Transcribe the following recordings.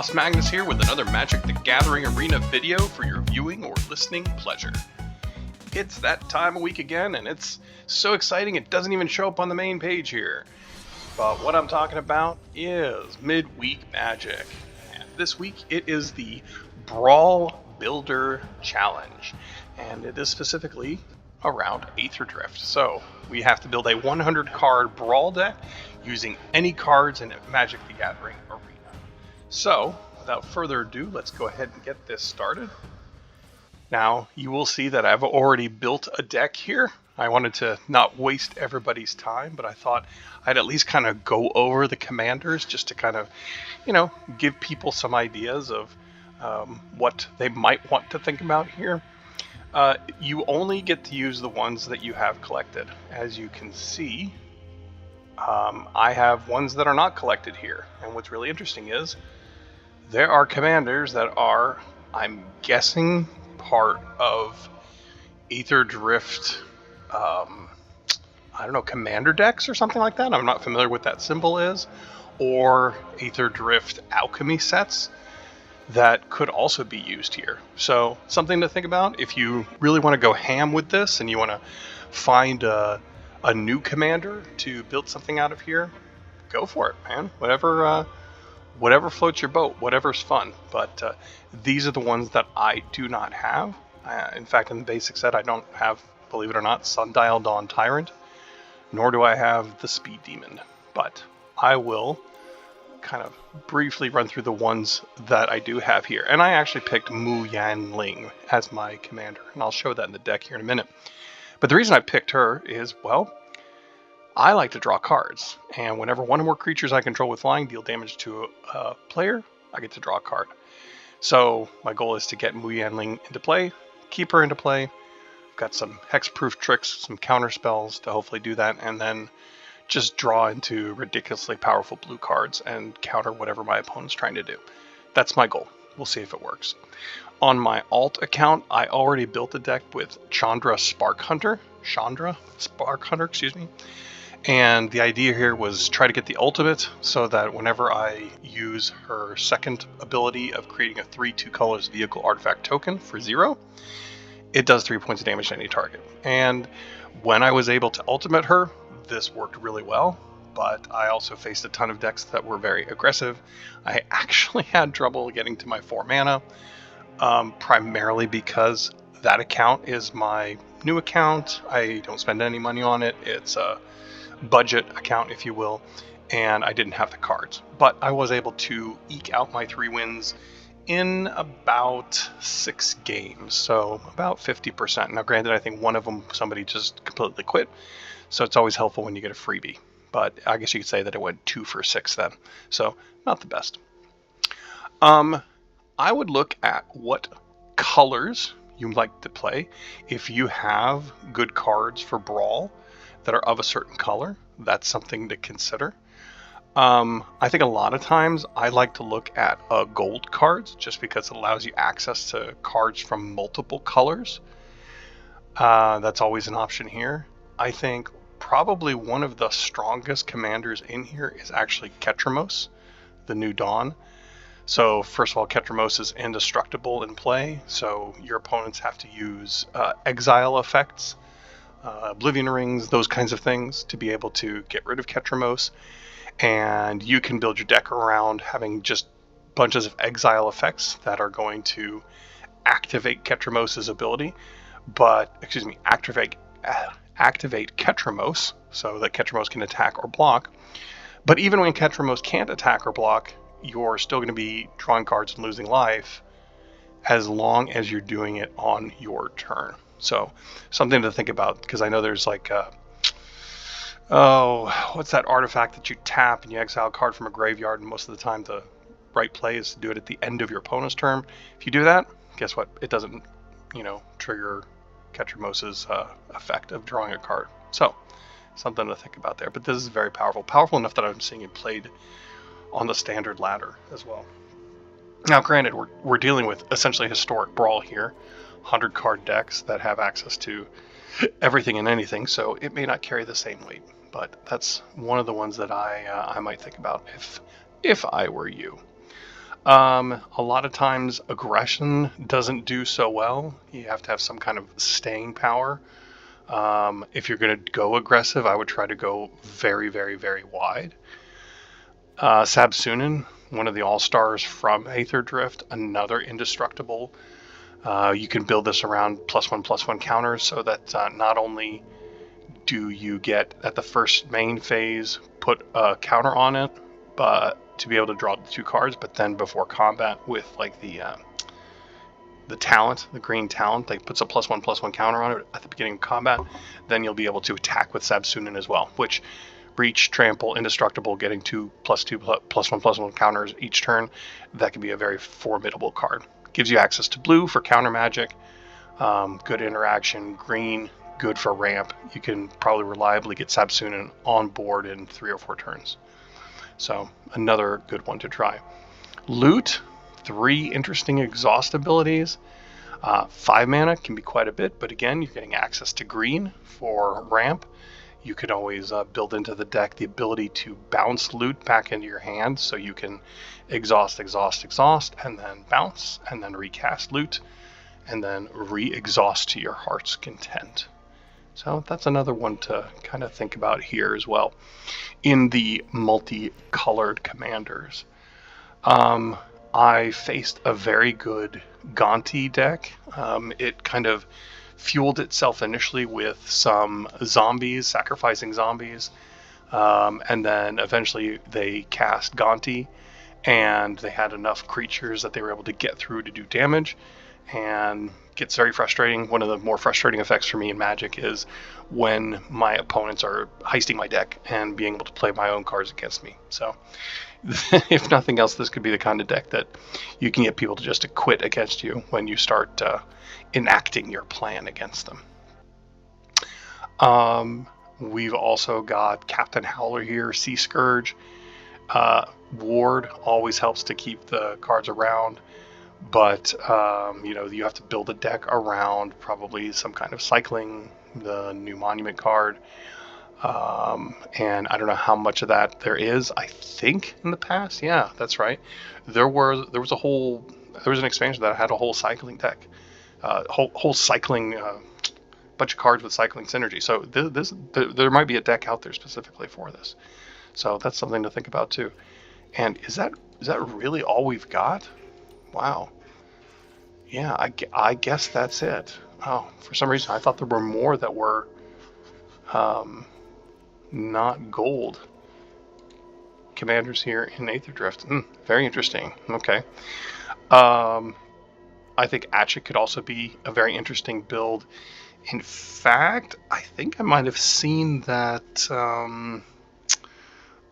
Boss Magnus here with another Magic the Gathering Arena video for your viewing or listening pleasure. It's that time of week again, and it's so exciting it doesn't even show up on the main page here. But what I'm talking about is midweek Magic. And this week it is the Brawl Builder Challenge, and it is specifically around Aetherdrift. So we have to build a 100 card Brawl deck using any cards in Magic the Gathering Arena. So, without further ado, let's go ahead and get this started. Now, you will see that I've already built a deck here. I wanted to not waste everybody's time, but I thought I'd at least kind of go over the commanders just to kind of, give people some ideas of what they might want to think about here. You only get to use the ones that you have collected. As you can see, I have ones that are not collected here. And what's really interesting is there are commanders that are, I'm guessing, part of Aetherdrift, commander decks or something like that. I'm not familiar with what that symbol is. Or Aetherdrift alchemy sets that could also be used here. So something to think about if you really want to go ham with this and you want to find a new commander to build something out of here, go for it, man. Whatever floats your boat, whatever's fun. But these are the ones that I do not have. In fact, in the basic set, I don't have, believe it or not, Sundial Dawn Tyrant, nor do I have the Speed Demon. But I will kind of briefly run through the ones that I do have here. And I actually picked Yanling as my commander, and I'll show that in the deck here in a minute. But the reason I picked her is, well, I like to draw cards, and whenever one or more creatures I control with flying deal damage to a player, I get to draw a card. So my goal is to get Yanling into play, keep her into play. I've got some hexproof tricks, some counter spells to hopefully do that, and then just draw into ridiculously powerful blue cards and counter whatever my opponent's trying to do. That's my goal. We'll see if it works. On my alt account, I already built a deck with Chandra Sparkhunter, excuse me. And the idea here was try to get the ultimate so that whenever I use her second ability of creating a 3/2 colors vehicle artifact token for 0, it does 3 points of damage to any target. And when I was able to ultimate her, this worked really well, but I also faced a ton of decks that were very aggressive. I actually had trouble getting to my 4 mana, primarily because that account is my new account. I don't spend any money on it. It's a budget account, if you will, and I didn't have the cards. But I was able to eke out my 3 wins in about 6 games, so about 50%. Now granted, I think one of them somebody just completely quit, so it's always helpful when you get a freebie. But I guess you could say that it went 2 for 6 then, so not the best. I would look at what colors you like to play. If you have good cards for Brawl that are of a certain color, that's something to consider. I think a lot of times I like to look at gold cards just because it allows you access to cards from multiple colors. That's always an option here. I think probably one of the strongest commanders in here is actually Ketramos, the New Dawn. So first of all, Ketramos is indestructible in play, so your opponents have to use exile effects, Oblivion Rings, those kinds of things to be able to get rid of Ketramos. And you can build your deck around having just bunches of exile effects that are going to activate Ketramos' ability, activate Ketramos so that Ketramos can attack or block. But even when Ketramos can't attack or block, you're still going to be drawing cards and losing life as long as you're doing it on your turn. So something to think about, because I know there's like what's that artifact that you tap and you exile a card from a graveyard, and most of the time the right play is to do it at the end of your opponent's turn. If you do that, guess what? It doesn't, trigger Ketramos' effect of drawing a card. So something to think about there. But this is very powerful. Powerful enough that I'm seeing it played on the standard ladder as well. Now granted, we're dealing with essentially historic Brawl here. 100 card decks that have access to everything and anything, so it may not carry the same weight, but that's one of the ones that I might think about if I were you. A lot of times aggression doesn't do so well. You have to have some kind of staying power. If you're going to go aggressive, I would try to go very, very, very wide. Sabsunin, one of the all-stars from Aetherdrift, another indestructible. You can build this around +1/+1 counters so that not only do you get at the first main phase put a counter on it, but to be able to draw the 2 cards, but then before combat with like the talent, the green talent, that puts a +1/+1 counter on it at the beginning of combat, then you'll be able to attack with Sabsunin as well, which reach, trample, indestructible, getting 2 +2 +1/+1 counters each turn. That can be a very formidable card. Gives you access to blue for counter magic, good interaction, green, good for ramp. You can probably reliably get Sabsunin on board in 3 or 4 turns. So another good one to try. Loot, 3 interesting exhaust abilities. 5 mana can be quite a bit, but again, you're getting access to green for ramp. You can always build into the deck the ability to bounce loot back into your hand, so you can exhaust, and then bounce, and then recast loot, and then re-exhaust to your heart's content. So that's another one to kind of think about here as well. In the multicolored commanders, I faced a very good Gonti deck. It kind of fueled itself initially with some zombies, sacrificing zombies, and then eventually they cast Gonti, and they had enough creatures that they were able to get through to do damage, and gets very frustrating. One of the more frustrating effects for me in Magic is when my opponents are heisting my deck and being able to play my own cards against me. So if nothing else, this could be the kind of deck that you can get people to just quit against you when you start enacting your plan against them. We've also got Captain Howler here, Sea Scourge. Ward always helps to keep the cards around, but you have to build a deck around probably some kind of cycling, the new monument card, and I don't know how much of that there is. I think in the past, yeah, that's right. There was an expansion that had a whole cycling deck, whole cycling bunch of cards with cycling synergy. So there might be a deck out there specifically for this. So that's something to think about too. And is that really all we've got? Wow. Yeah, I guess that's it. Oh, for some reason I thought there were more that were not gold commanders here in Aetherdrift. Very interesting. Okay. I think Atchik could also be a very interesting build. In fact, I think I might have seen that.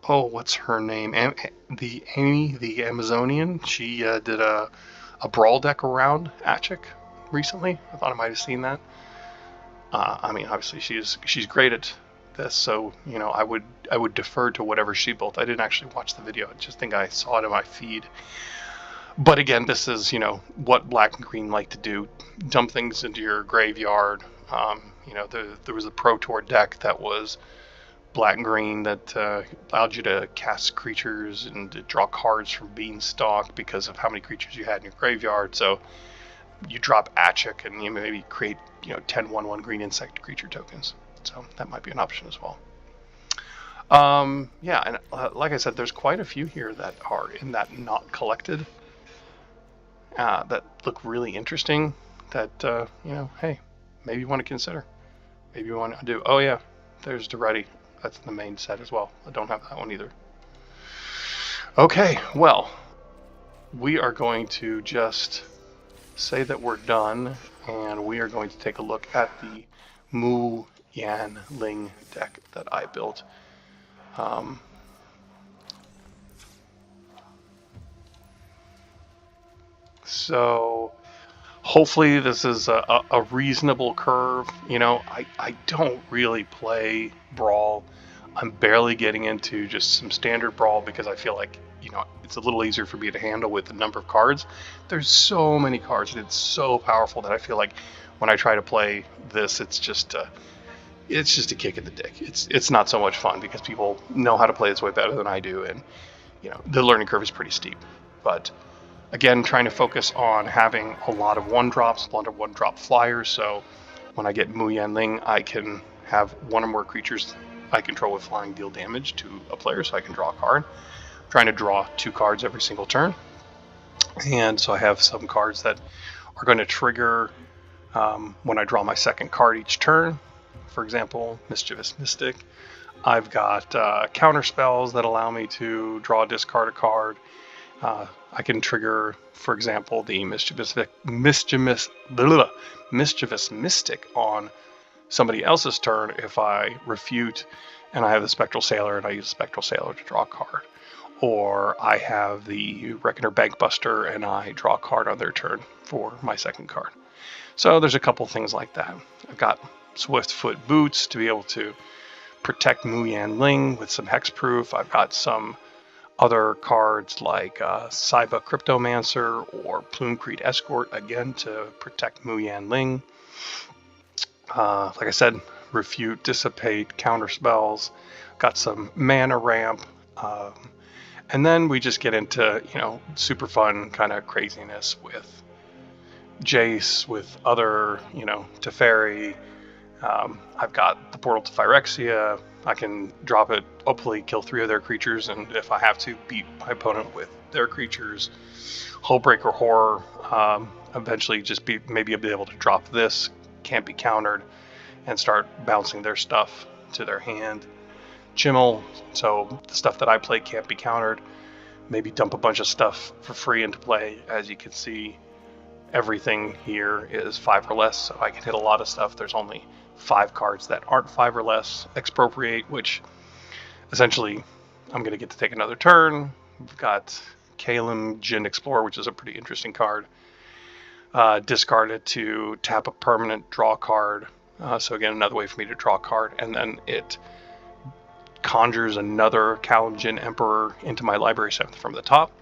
What's her name? Amy, the Amazonian. She did a Brawl deck around Atchik recently. I thought I might have seen that. I mean, obviously she's great at this, so I would defer to whatever she built. I didn't actually watch the video. I just think I saw it in my feed. But again, this is what Black and Green like to do: dump things into your graveyard. There was a Pro Tour deck that was Black and Green that allowed you to cast creatures and to draw cards from Beanstalk because of how many creatures you had in your graveyard. So you drop Atchik and you maybe create 10 1/1 green insect creature tokens. So that might be an option as well. Yeah, and like I said, there's quite a few here that are in that not collected that look really interesting. That hey, maybe you want to consider. Maybe you want to do. Oh yeah, there's Duretti. That's in the main set as well. I don't have that one either. Okay, well, we are going to just say that we're done, and we are going to take a look at the Yanling deck that I built. So hopefully this is a reasonable curve. I don't really play Brawl. I'm barely getting into just some standard Brawl because I feel like it's a little easier for me to handle with the number of cards. There's so many cards and it's so powerful that I feel like when I try to play this, it's just a kick in the dick. It's not so much fun because people know how to play this way better than I do, and the learning curve is pretty steep. But Again, trying to focus on having a lot of 1-drops, a lot of 1-drop flyers, so when I get Yanling, I can have one or more creatures I control with flying deal damage to a player, so I can draw a card. I'm trying to draw 2 cards every single turn, and so I have some cards that are going to trigger when I draw my second card each turn. For example, Mischievous Mystic. I've got counter spells that allow me to draw, discard a card. I can trigger, for example, the Mischievous Mystic on somebody else's turn if I refute and I have the Spectral Sailor and I use Spectral Sailor to draw a card. Or I have the Reckoner Bankbuster and I draw a card on their turn for my second card. So there's a couple things like that. I've got Swiftfoot Boots to be able to protect Yanling with some hexproof. I've got some other cards like Saiba Cryptomancer or Plumecrete Escort, again, to protect Yanling. Like I said, refute, dissipate, counter spells. Got some mana ramp. And then we just get into, super fun kind of craziness with Jace, with other, Teferi. I've got the Portal to Phyrexia. I can drop it, hopefully kill 3 of their creatures, and if I have to, beat my opponent with their creatures. Hullbreaker Horror, eventually just maybe be able to drop this, can't be countered, and start bouncing their stuff to their hand. Chimmel, so the stuff that I play can't be countered. Maybe dump a bunch of stuff for free into play. As you can see, everything here is 5 or less, so I can hit a lot of stuff. There's only 5 cards that aren't 5 or less. Expropriate, which essentially I'm going to get to take another turn. We've got Kalim Jin Explorer, which is a pretty interesting card. Discard it to tap a permanent, draw card. So again, another way for me to draw a card, and then it conjures another Kalim Jin Emperor into my library set from the top.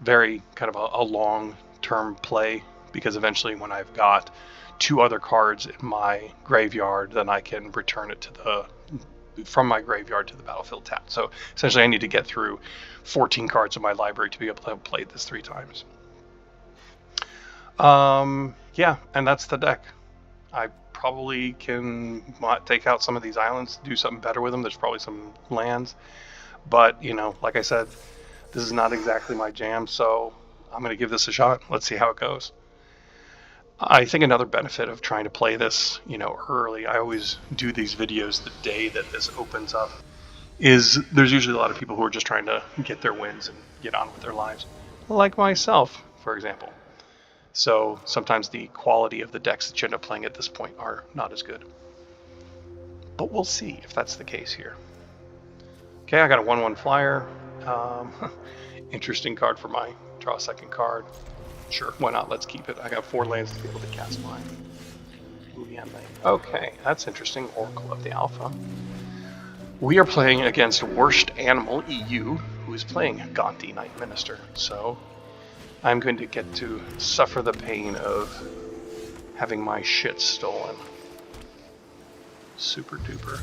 Very kind of a long-term play, because eventually when I've got 2 other cards in my graveyard, then I can return it from my graveyard to the battlefield tapped. So essentially I need to get through 14 cards in my library to be able to have played this 3 times. Yeah, and that's the deck. I probably can take out some of these islands, do something better with them. There's probably some lands, but like I said, this is not exactly my jam, so I'm going to give this a shot. Let's see how it goes. I think another benefit of trying to play this, early, I always do these videos the day that this opens up, is there's usually a lot of people who are just trying to get their wins and get on with their lives, like myself, for example. So sometimes the quality of the decks that you end up playing at this point are not as good. But we'll see if that's the case here. Okay, I got a 1/1 flyer. Interesting card for my draw a second card. Sure, why not? Let's keep it. I got 4 lands to be able to cast mine. Okay, that's interesting. Oracle of the Alpha. We are playing against Worst Animal EU, who is playing Gonti Knight Minister. So I'm going to get to suffer the pain of having my shit stolen. Super duper.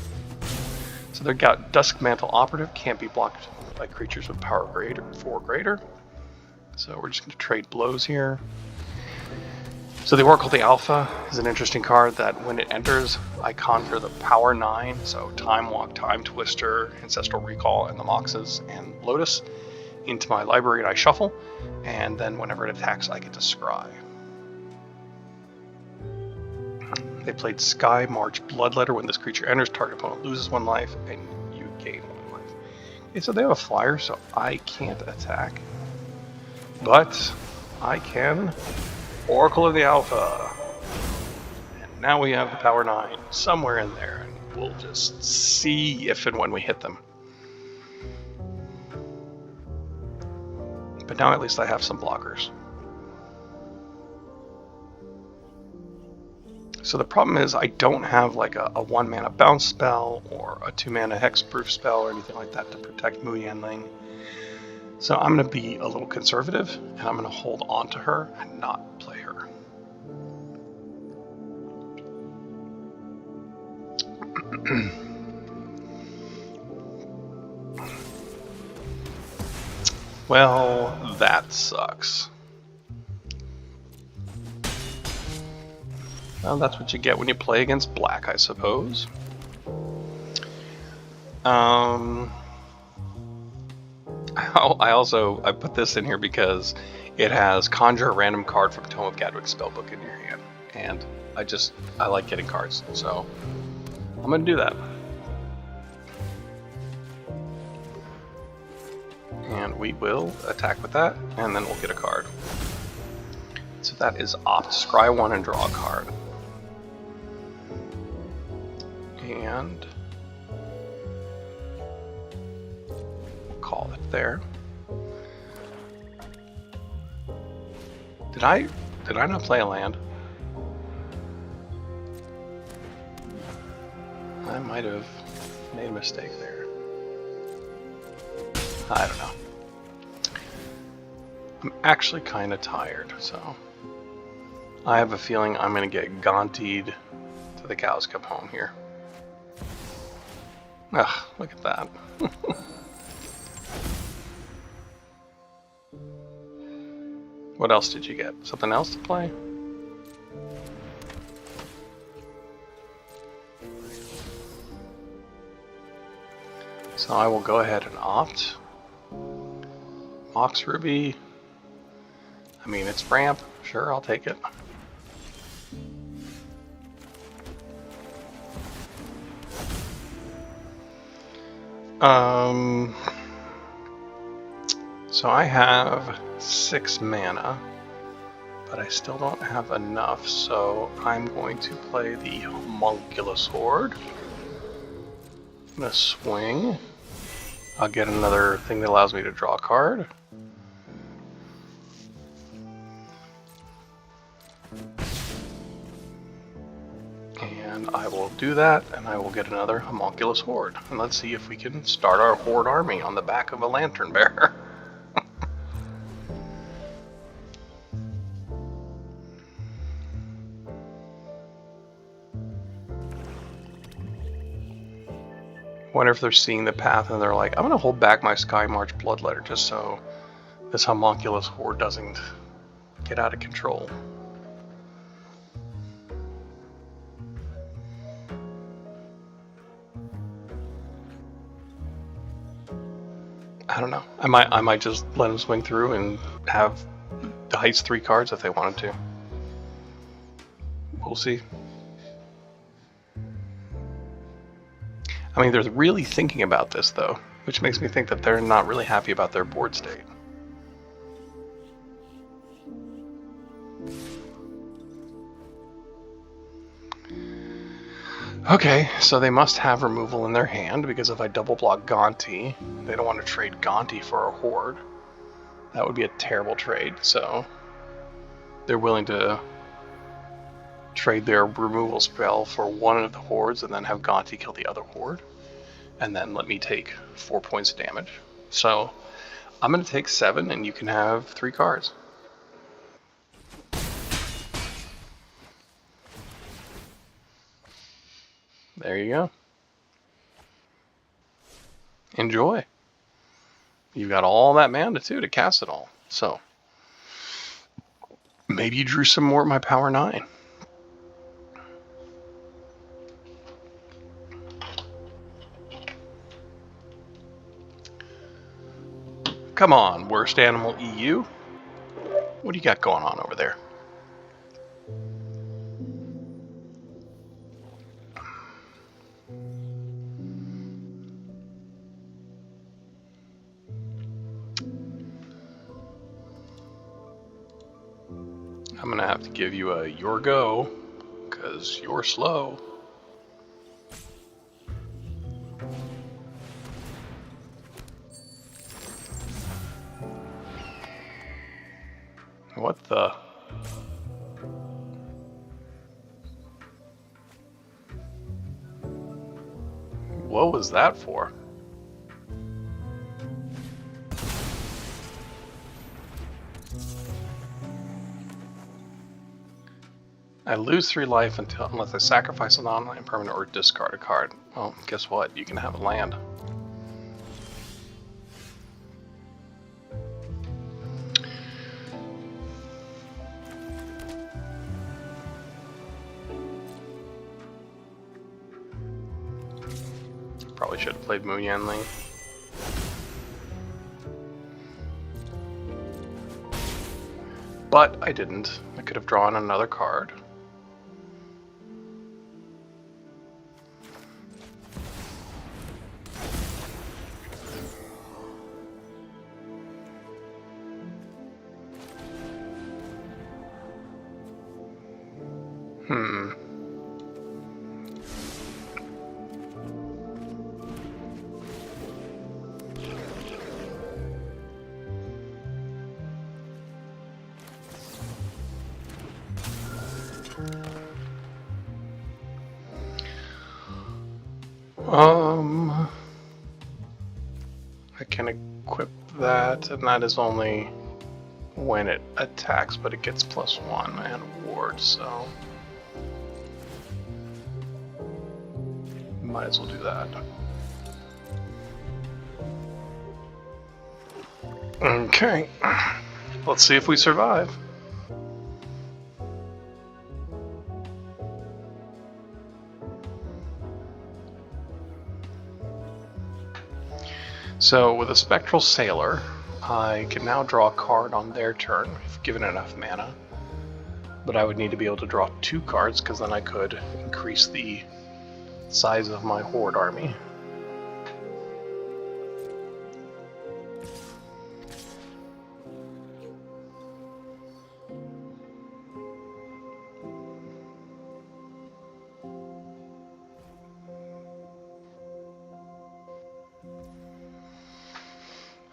So they've got Duskmantle Operative, can't be blocked by creatures with power greater 4 greater. So we're just going to trade blows here. So the Oracle the Alpha is an interesting card that when it enters, I conjure the Power 9, so Time Walk, Time Twister, Ancestral Recall, and the Moxes and Lotus into my library, and I shuffle, and then whenever it attacks, I get to scry. They played Sky March Bloodletter. When this creature enters, target opponent loses 1 life, and you gain 1 life. Okay, so they have a flyer, so I can't attack. But I can Oracle of the Alpha. And now we have the Power 9 somewhere in there, and we'll just see if and when we hit them. But now at least I have some blockers. So the problem is I don't have like a 1-mana bounce spell or a 2-mana hexproof spell or anything like that to protect Yanling. So I'm going to be a little conservative, and I'm going to hold on to her and not play her. Well, that sucks. Well, that's what you get when you play against black, I suppose. I put this in here because it has conjure a random card from Tome of Gadwig's spellbook in your hand, and I like getting cards, so I'm gonna do that. And we will attack with that, and then we'll get a card. So that is opt. Scry 1 and draw a card. And we'll call it there. Did I not play a land? I might have made a mistake there. I don't know. I'm actually kind of tired, so I have a feeling I'm going to get Gontied to the cows come home here. Ugh, look at that. What else did you get? Something else to play? So I will go ahead and opt. Mox Ruby. I mean, it's ramp. Sure, I'll take it. So I have 6 mana, but I still don't have enough, so I'm going to play the Homunculus Horde. I'm gonna swing. I'll get another thing that allows me to draw a card. And I will do that, and I will get another Homunculus Horde. And let's see if we can start our Horde army on the back of a Lantern Bearer. Wonder if they're seeing the path and they're like, I'm gonna hold back my Sky March Bloodletter just so this Homunculus Horde doesn't get out of control. I don't know. I might just let them swing through and have the Heights 3 cards if they wanted to. We'll see. I mean, they're really thinking about this, though, which makes me think that they're not really happy about their board state. Okay, so they must have removal in their hand, because if I double block Gonti, they don't want to trade Gonti for a Horde. That would be a terrible trade, so they're willing to trade their removal spell for one of the Hordes and then have Gonti kill the other Horde, and then let me take 4 points of damage. So I'm going to take 7, and you can have 3 cards. There you go. Enjoy. You've got all that mana too to cast it all. So maybe you drew some more at my power 9. Come on, Worst Animal EU. What do you got going on over there? I'm gonna have to give you a your go, because you're slow. What the? What was that for? I lose 3 life unless I sacrifice an online permanent or discard a card. Well, guess what? You can have a land. probably should have played Yanling. But I didn't. I could have drawn another card. I can equip that, and that is only when it attacks, but it gets +1 and ward, so might as well do that. Okay, let's see if we survive. So with a Spectral Sailor, I can now draw a card on their turn, if given enough mana. But I would need to be able to draw 2 cards, because then I could increase the size of my Horde army.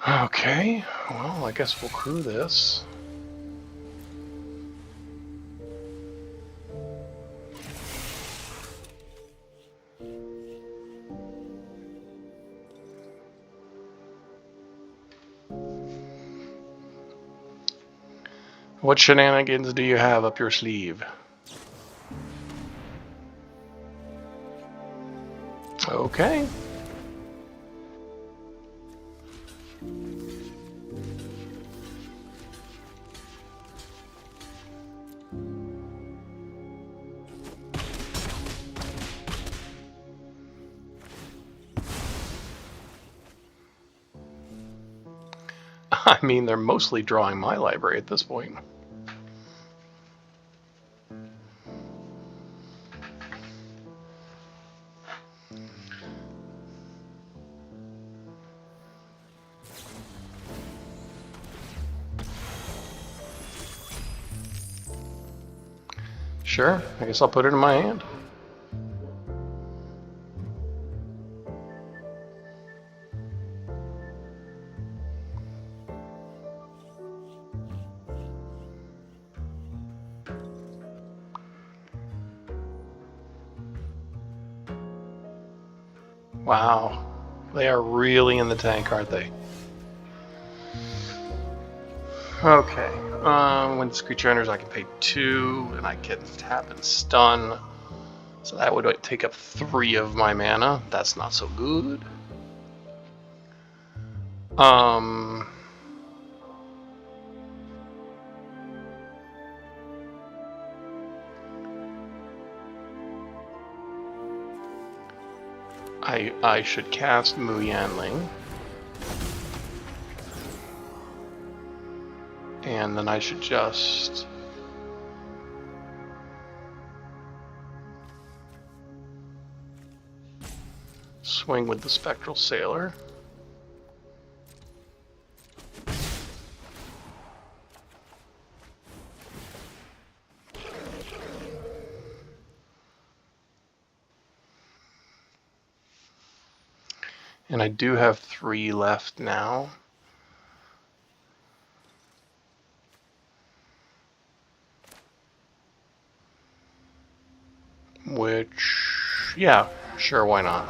Okay, well, I guess we'll crew this. What shenanigans do you have up your sleeve? Okay. I mean, they're mostly drawing my library at this point. Sure, I guess I'll put it in my hand. Wow, they are really in the tank, aren't they? Okay, when this creature enters, I can pay 2, and I can tap and stun. So that would take up 3 of my mana. That's not so good. I should cast Yanling. And then I should just swing with the Spectral Sailor. And I do have 3 left now. Which, yeah, sure, why not?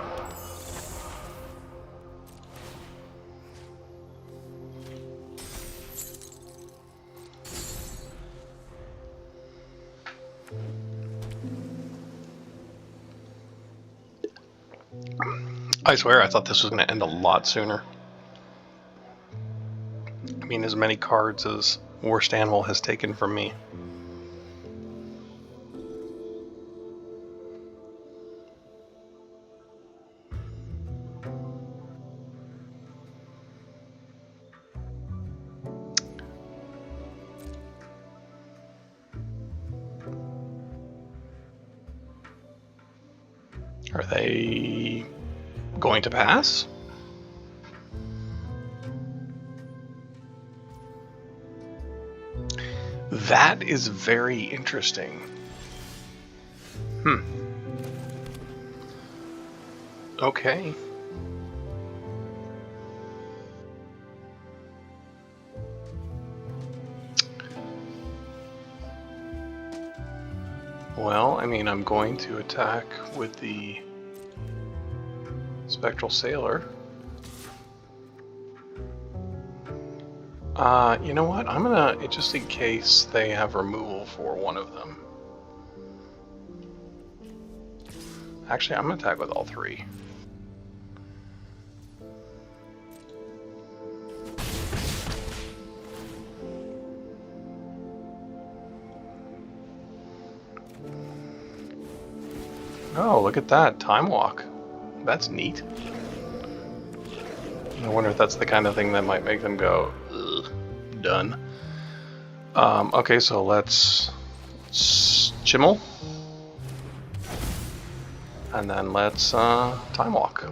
I swear I thought this was going to end a lot sooner. I mean, as many cards as Worst Animal has taken from me. Are they going to pass? That is very interesting. Okay. Well, I mean, I'm going to attack with the Spectral Sailor. You know what? I'm gonna, just in case they have removal for one of them. Actually, I'm gonna attack with all three. Oh, look at that. Time Walk. That's neat. I wonder if that's the kind of thing that might make them go, ugh, done. Okay, so let's Chimmel. And then let's Time Walk.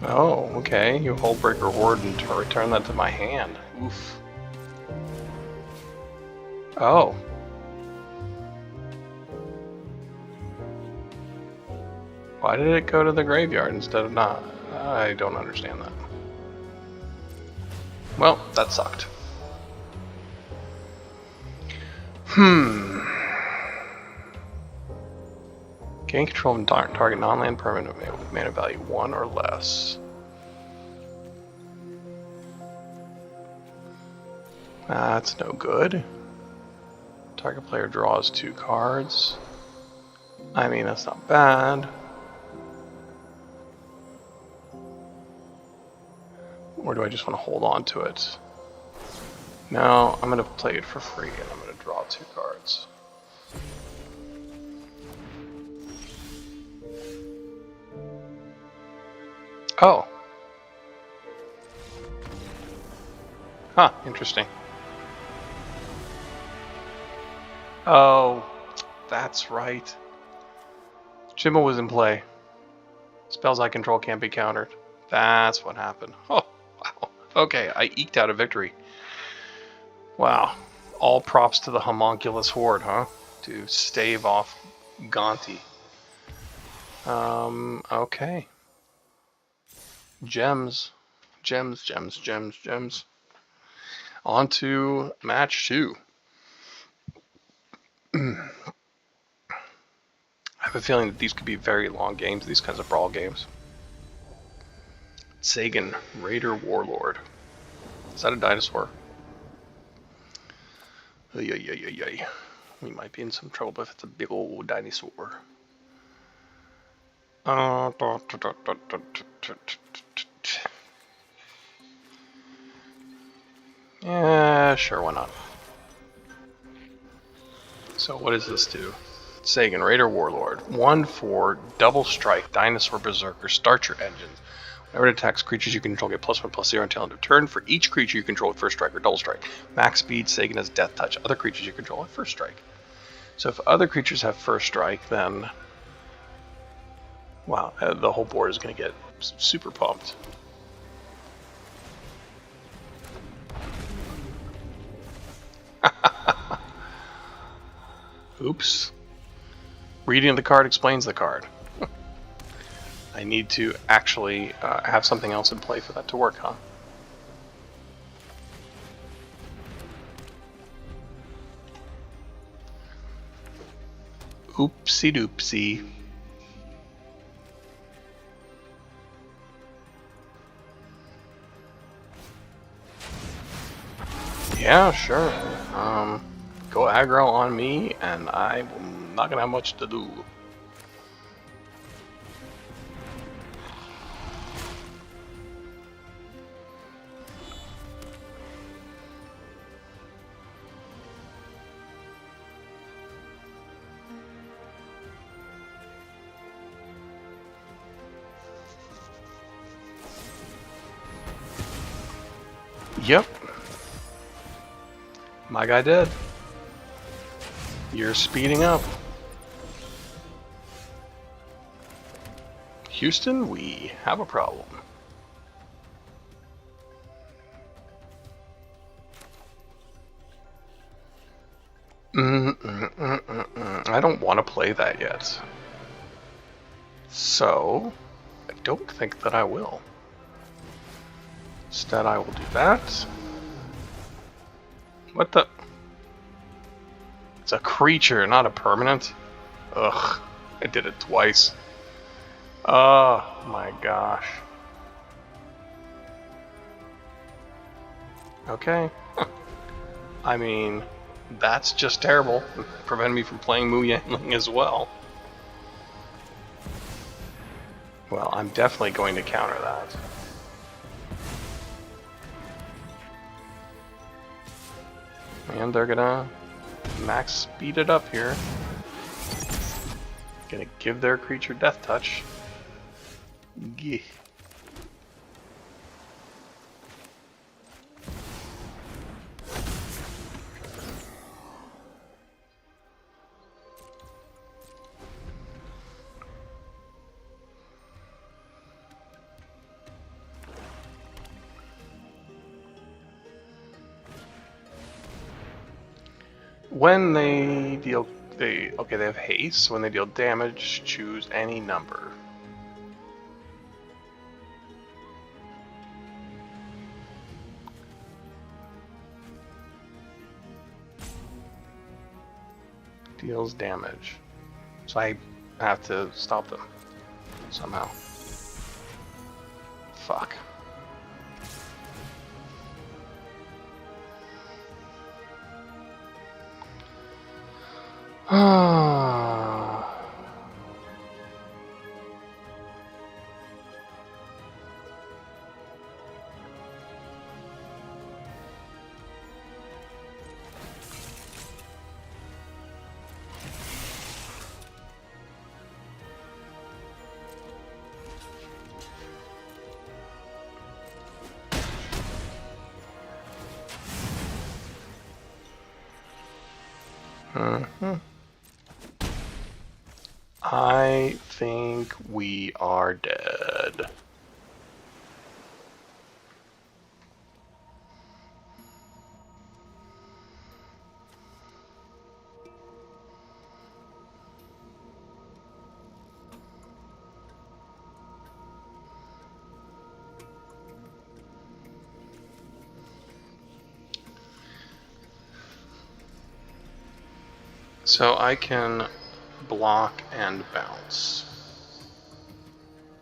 Oh, okay. You Hullbreaker Horde and return that to my hand. Oof. Oh. Why did it go to the graveyard instead of not? I don't understand that. Well, that sucked. Gain control of target non-land permanent with mana value 1 or less. That's no good. Target player draws 2 cards. I mean, that's not bad. Or do I just want to hold on to it? No, I'm going to play it for free and I'm going to draw 2 cards. Oh. Huh, interesting. Oh, that's right. Chimmel was in play. Spells I control can't be countered. That's what happened. Oh, wow. Okay, I eked out a victory. Wow. All props to the Homunculus Horde, huh? To stave off Gonti. Okay. Gems. Gems, gems, gems, gems. On to match 2. I have a feeling that these could be very long games, these kinds of Brawl games. Sagan, Raider Warlord. Is that a dinosaur? Ay. We might be in some trouble if it's a big old dinosaur. Yeah, sure, why not? So what does this do? Sagan, Raider Warlord. 1 for double strike, Dinosaur Berserker, start your engines. Whenever it attacks creatures you control, get +1/+0 until end of turn. For each creature you control with first strike or double strike. Max speed, Sagan has death touch. Other creatures you control have first strike. So if other creatures have first strike, then wow, the whole board is going to get super pumped. Oops. Reading the card explains the card. I need to actually have something else in play for that to work, huh? Oopsie doopsie. Yeah, sure. Go aggro on me, and I'm not gonna have much to do. Yep. My guy did. You're speeding up. Houston, we have a problem. I don't want to play that yet. So, I don't think that I will. Instead, I will do that. What the? It's a creature, not a permanent. Ugh, I did it twice. Oh my gosh. Okay. I mean, that's just terrible. Prevent me from playing Yanling as well. Well, I'm definitely going to counter that. And they're gonna max speed it up here. Gonna give their creature death touch. Geh. When they deal, they have haste. When they deal damage, choose any number. Deals damage. So I have to stop them somehow. Fuck. I think we are dead. So I can block and bounce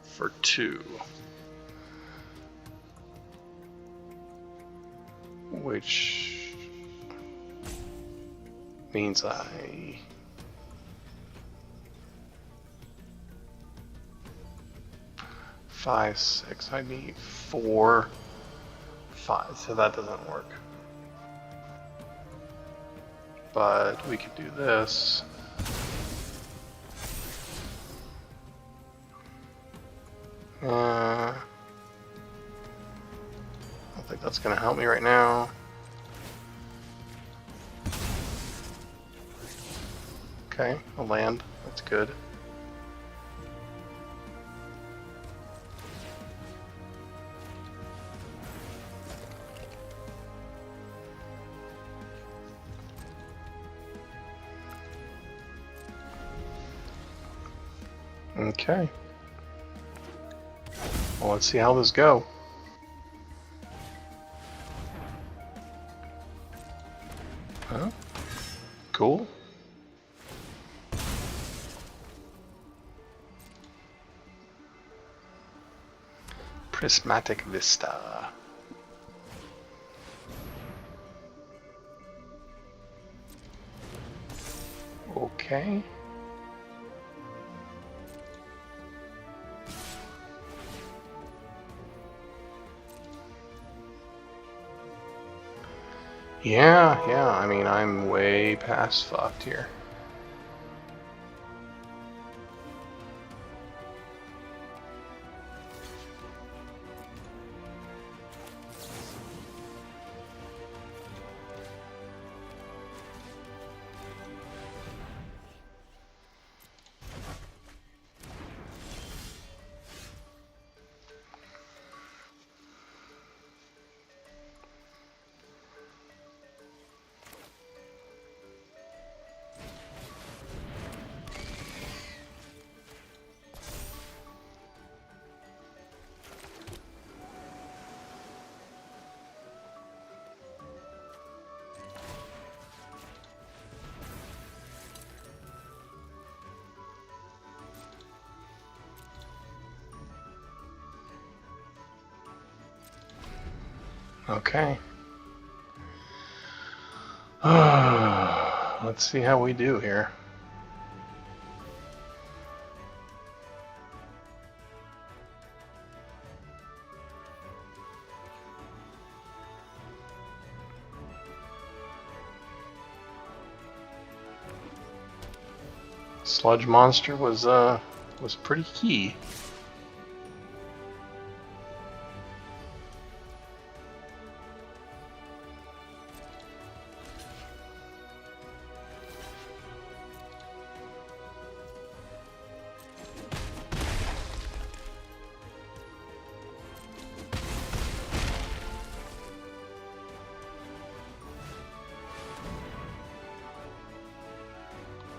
for 2. Which means I... Five, 6, I need 4, 5, so that doesn't work. But we could do this. I don't think that's gonna help me right now. Okay, a land, that's good. Okay. Well, let's see how this go. Huh? Cool. Prismatic Vista. Okay. Yeah, I mean, I'm way past fucked here. Okay. Let's see how we do here. Sludge monster was pretty key.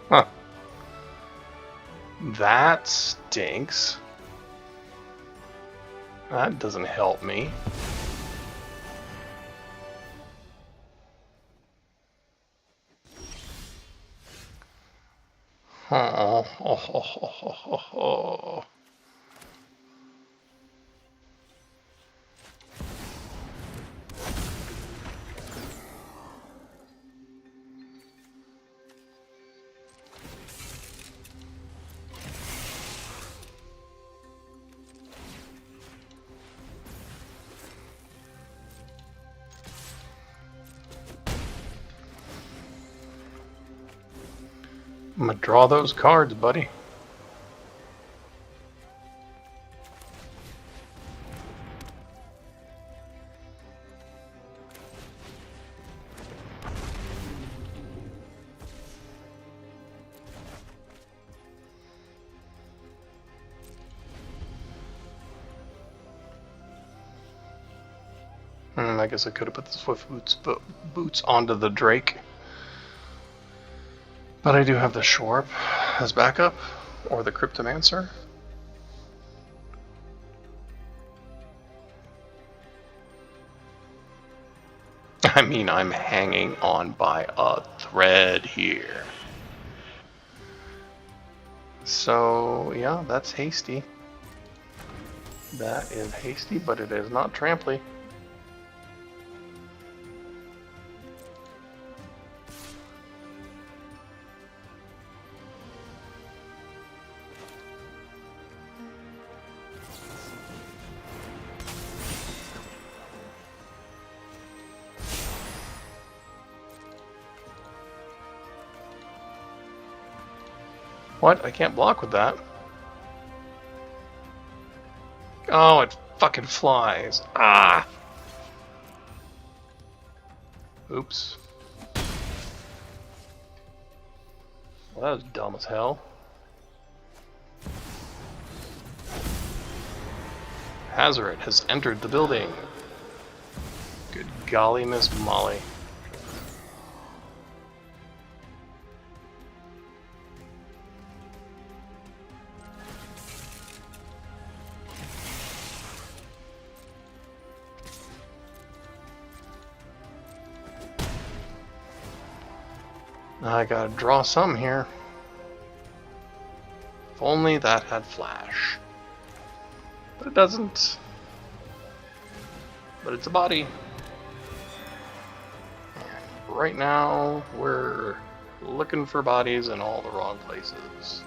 Huh. That stinks. That doesn't help me. Oh. I'm gonna draw those cards, buddy. I guess I could have put the Swift boots onto the Drake. But I do have the Shorp as backup, or the Cryptomancer. I mean, I'm hanging on by a thread here. So, yeah, that's hasty. That is hasty, but it is not tramply. What? I can't block with that. Oh, it fucking flies. Ah! Oops. Well, that was dumb as hell. Hazard has entered the building. Good golly, Miss Molly. I gotta draw some here. If only that had flash. But it doesn't. But it's a body. Right now, we're looking for bodies in all the wrong places.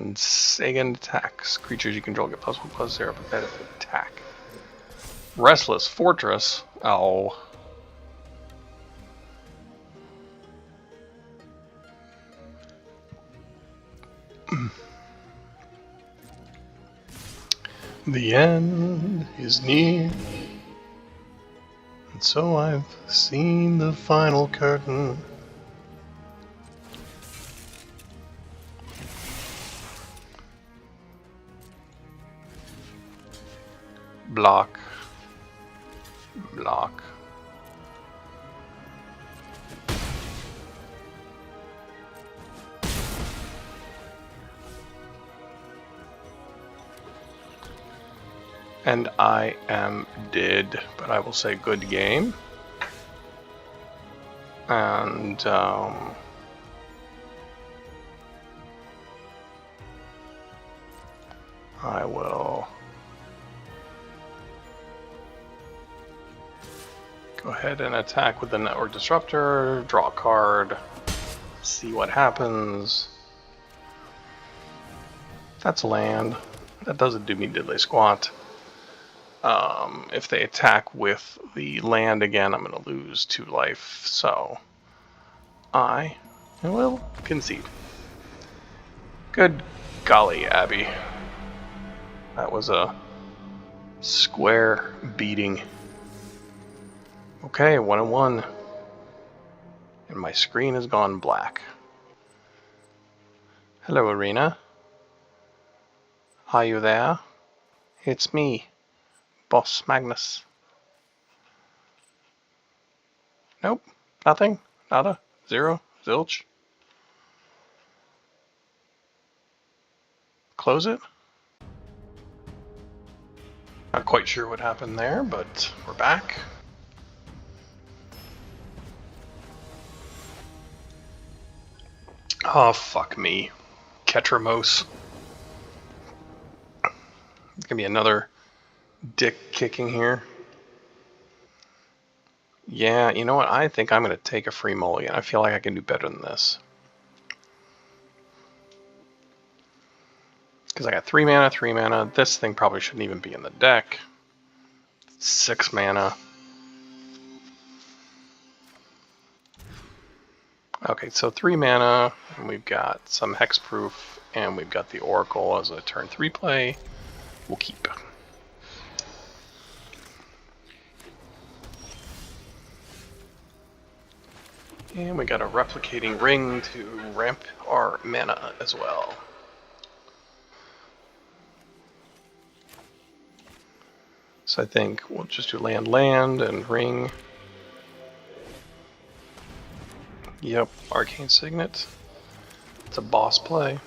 And Sagan attacks. Creatures you control get +1/+0 per benefit attack. Restless Fortress. Oh. The end is near. And so I've seen the final curtain. Block. Block. And I am dead, but I will say good game. And I will go ahead and attack with the Network Disruptor, draw a card, see what happens. That's a land. That doesn't do me diddly squat. If they attack with the land again, I'm going to lose 2 life, so I will concede. Good golly, Abby. That was a square beating. Okay, 1-1. And my screen has gone black. Hello, Arena. Are you there? It's me, Boss Magnus. Nope, nothing, nada, zero, zilch. Close it. Not quite sure what happened there, but we're back. Oh, fuck me. Ketramos. It's gonna be another dick kicking here. Yeah, you know what? I think I'm gonna take a free mulligan. I feel like I can do better than this. Because I got 3 mana, 3 mana. This thing probably shouldn't even be in the deck. 6 mana. Okay, so 3 mana, and we've got some hexproof, and we've got the Oracle as a turn 3 play. We'll keep. And we got a replicating ring to ramp our mana as well. So I think we'll just do land, land, and ring. Yep, Arcane Signet. It's a boss play.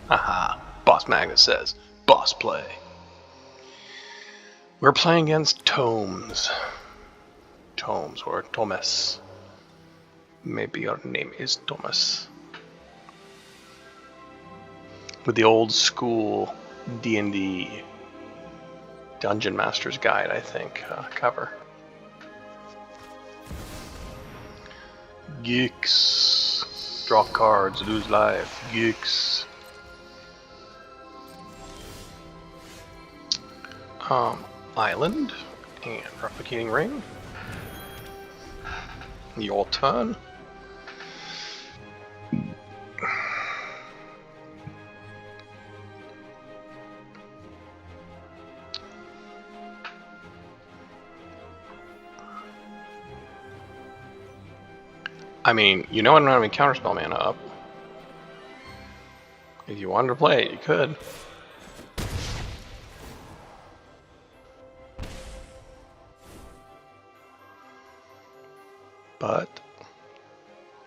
Aha, Boss Magnus says, boss play. We're playing against Tomes. Tomes, or Thomas. Maybe your name is Thomas. With the old school D&D Dungeon Master's Guide, I think, cover. Geeks. Draw cards, lose life. Geeks. Island and replicating ring. Your turn. I mean, you know I don't have any counterspell mana up. If you wanted to play it, you could. But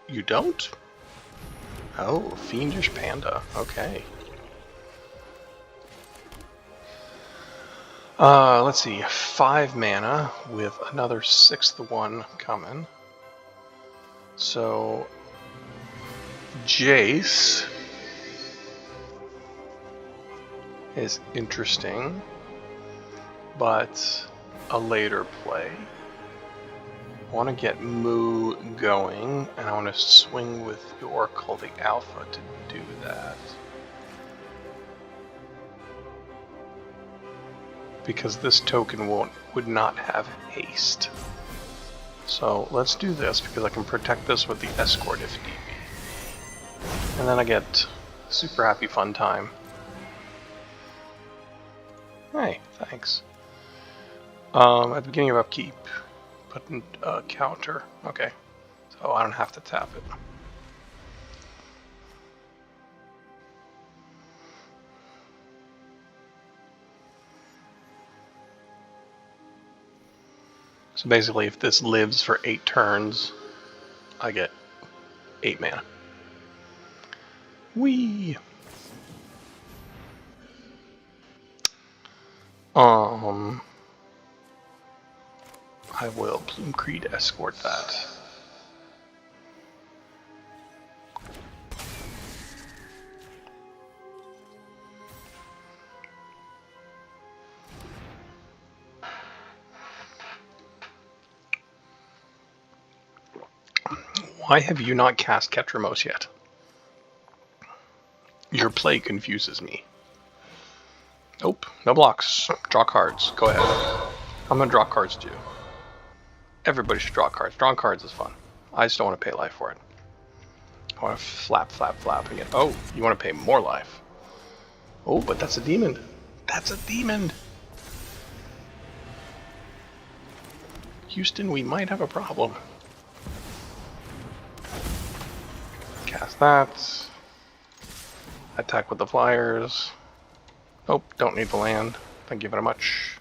you don't? Oh, Fiendish Panda. Okay. Let's see. 5 mana with another 6th one coming. So Jace is interesting, but a later play. I want to get Moo going, and I want to swing with the Oracle, the Alpha, to do that. Because this token would not have haste. So let's do this, because I can protect this with the Escort if need be. And then I get super happy fun time. Hey, thanks. At the beginning of upkeep, put a counter. Okay, so I don't have to tap it. So basically, if this lives for 8 turns, I get 8 mana. Whee! I will Plume Creed escort that. Why have you not cast Ketramos yet? Your play confuses me. Nope, no blocks. Draw cards. Go ahead. I'm gonna draw cards too. Everybody should draw cards. Drawing cards is fun. I just don't want to pay life for it. I want to flap, flap, flap again. Oh, you want to pay more life. Oh, but that's a demon. That's a demon. Houston, we might have a problem. Cast that. Attack with the flyers. Nope, don't need the land. Thank you very much.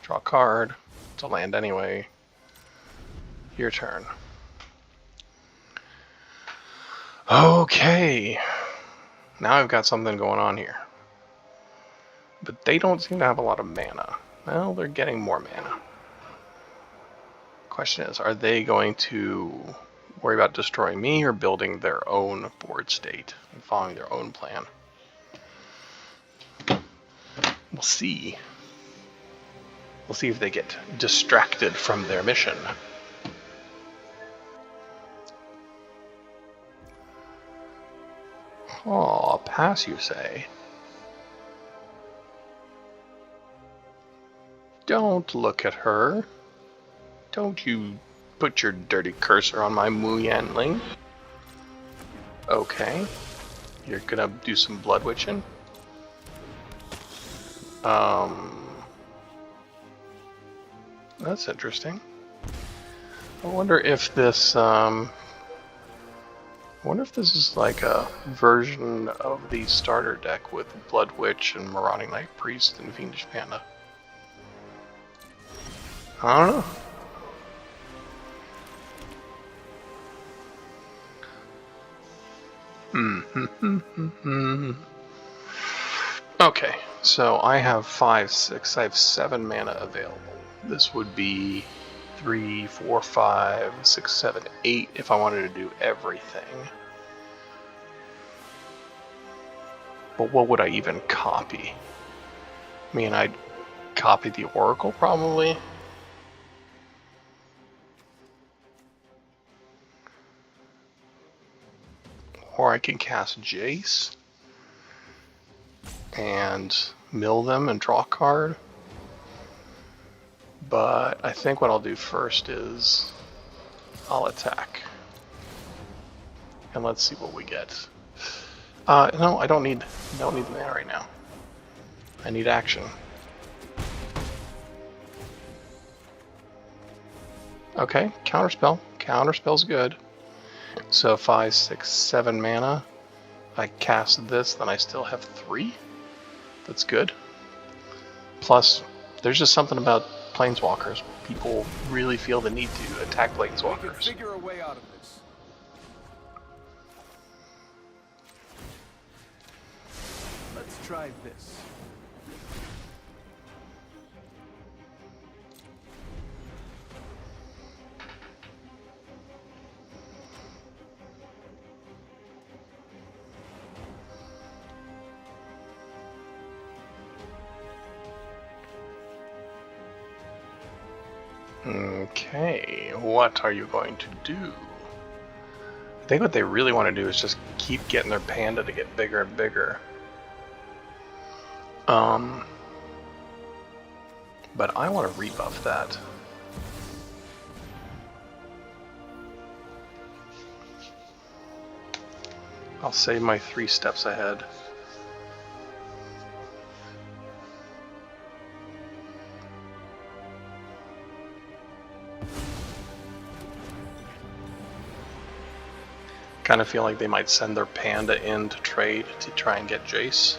Draw a card. It's a land anyway. Your turn. Okay. Now I've got something going on here. But they don't seem to have a lot of mana. Well, they're getting more mana. Question is, are they going to worry about destroying me or building their own board state and following their own plan? We'll see. We'll see if they get distracted from their mission. Oh, pass, you say? Don't look at her. Don't you put your dirty cursor on my Yanling. Okay. You're gonna do some blood witching? That's interesting. I wonder if this, I wonder if this is like a version of the starter deck with Blood Witch and Marauding Knight Priest and Fiendish Panda. I don't know. Okay, so I have 5, 6, I have 7 mana available. This would be 3, 4, 5, 6, 7, 8 if I wanted to do everything. But what would I even copy? I mean, I'd copy the Oracle probably. Or I can cast Jace and mill them and draw a card. But I think what I'll do first is I'll attack. And let's see what we get. No, I don't need the mana right now. I need action. Okay, counterspell. Counterspell's good. So 5, 6, 7 mana. I cast this, then I still have 3. That's good. Plus, there's just something about planeswalkers. People really feel the need to attack planeswalkers. We can figure a way out of this. Let's try this. Okay, what are you going to do? I think what they really want to do is just keep getting their panda to get bigger and bigger. But I want to rebuff that. I'll save my 3 steps ahead. Kind of feel like they might send their panda in to trade to try and get Jace.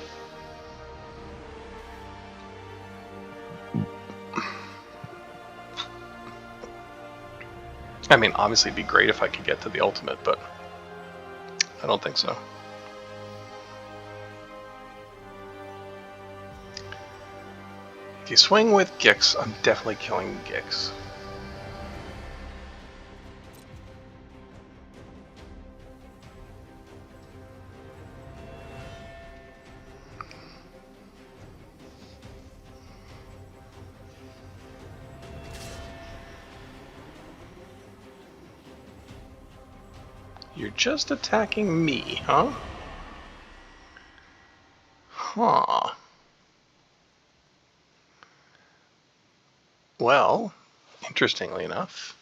I mean, obviously it'd be great if I could get to the ultimate, but I don't think so. you swing with Gix, I'm definitely killing Gix. You're just attacking me, huh? Huh. Well, interestingly enough,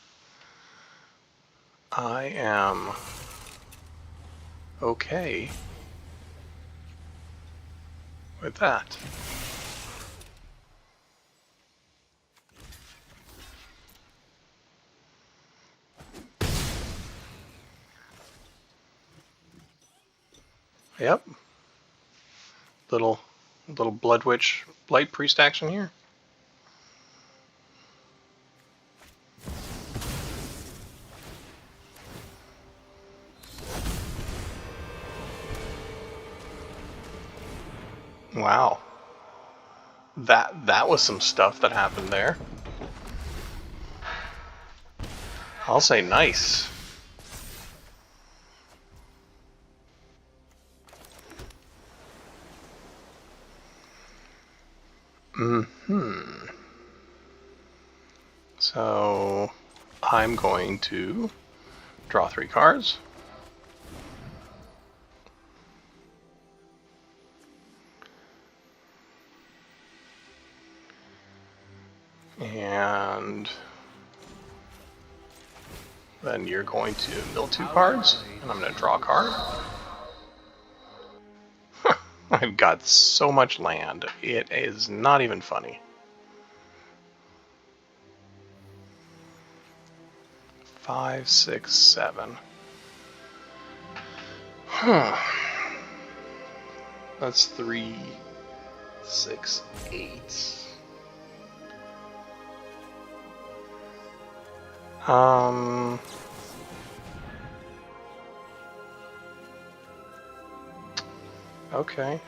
I am okay with that. Yep. Little Blood Witch Blight Priest action here. Wow. That was some stuff that happened there. I'll say nice. So I'm going to draw 3 cards. And then you're going to mill 2 cards, and I'm going to draw a card. I've got so much land, it is not even funny. 5, 6, 7. That's 3, 6, 8.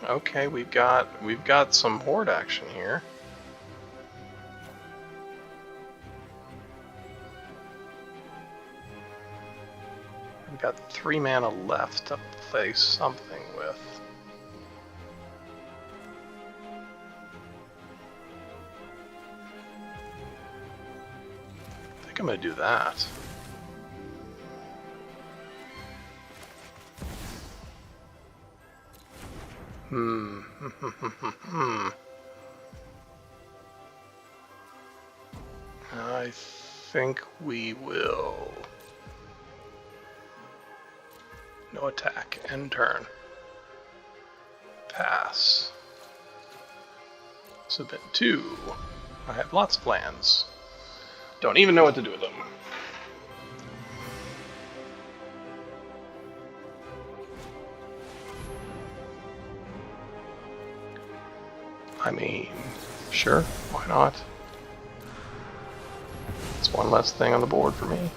Okay, we've got some horde action here. We've got 3 mana left to play something with. I think I'm gonna do that. I think we will. No attack. End turn. Pass. Submit 2. I have lots of lands. Don't even know what to do with them. I mean, sure, why not? It's one less thing on the board for me.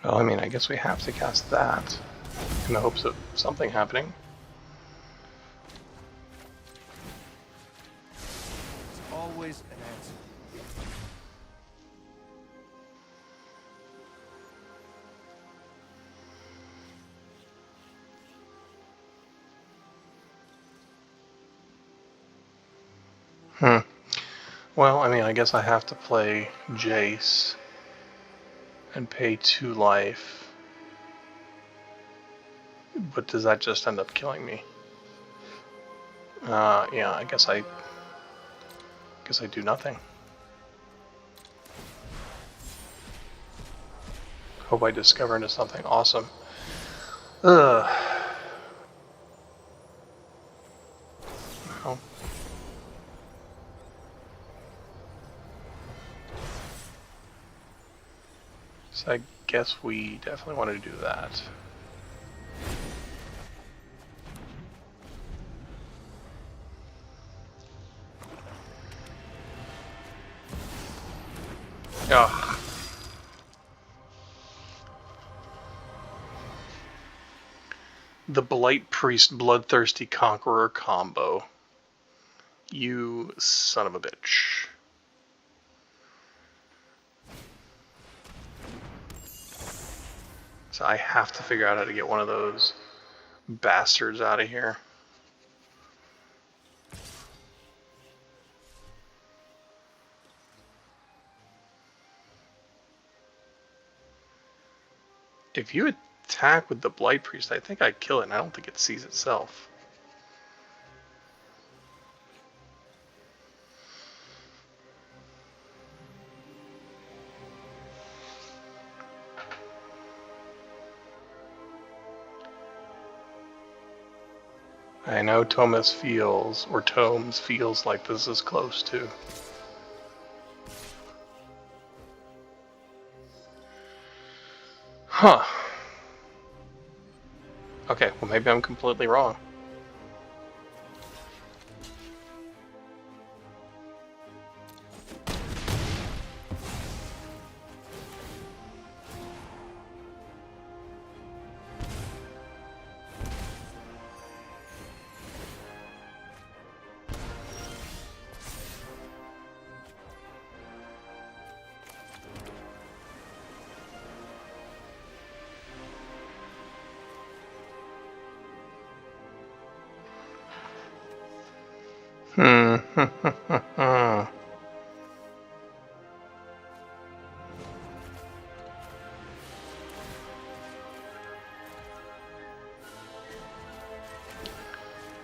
Well, I mean, I guess we have to cast that in the hopes of something happening. There's always an answer. Well, I mean, I guess I have to play Jace and pay 2 life. But does that just end up killing me? Yeah, I guess I do nothing. Hope I discover into something awesome. Ugh. Well. So I guess we definitely want to do that. Ugh. The Blight Priest Bloodthirsty Conqueror combo. You son of a bitch. So I have to figure out how to get one of those bastards out of here. If you attack with the Blight Priest, I think I kill it, and I don't think it sees itself. I know Tomes feels like this is close too. Huh. Okay, well maybe I'm completely wrong.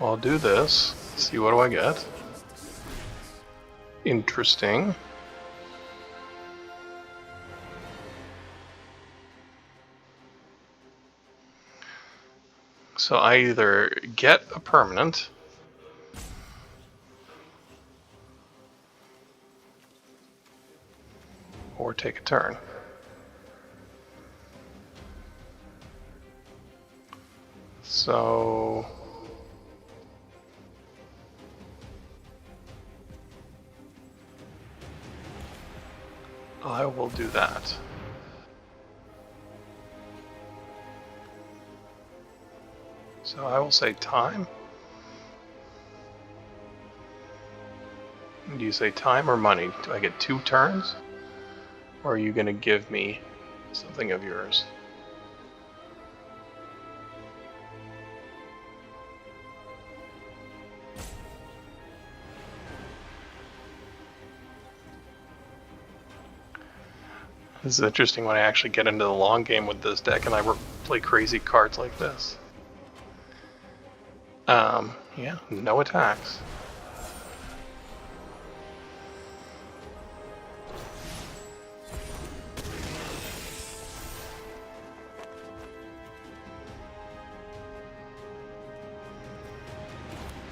I'll do this. See, what do I get? Interesting. So I either get a permanent, or take a turn. So I will do that. So I will say time. Do you say time or money? Do I get 2 turns? Or are you going to give me something of yours? This is interesting when I actually get into the long game with this deck and I play crazy cards like this. Yeah, no attacks.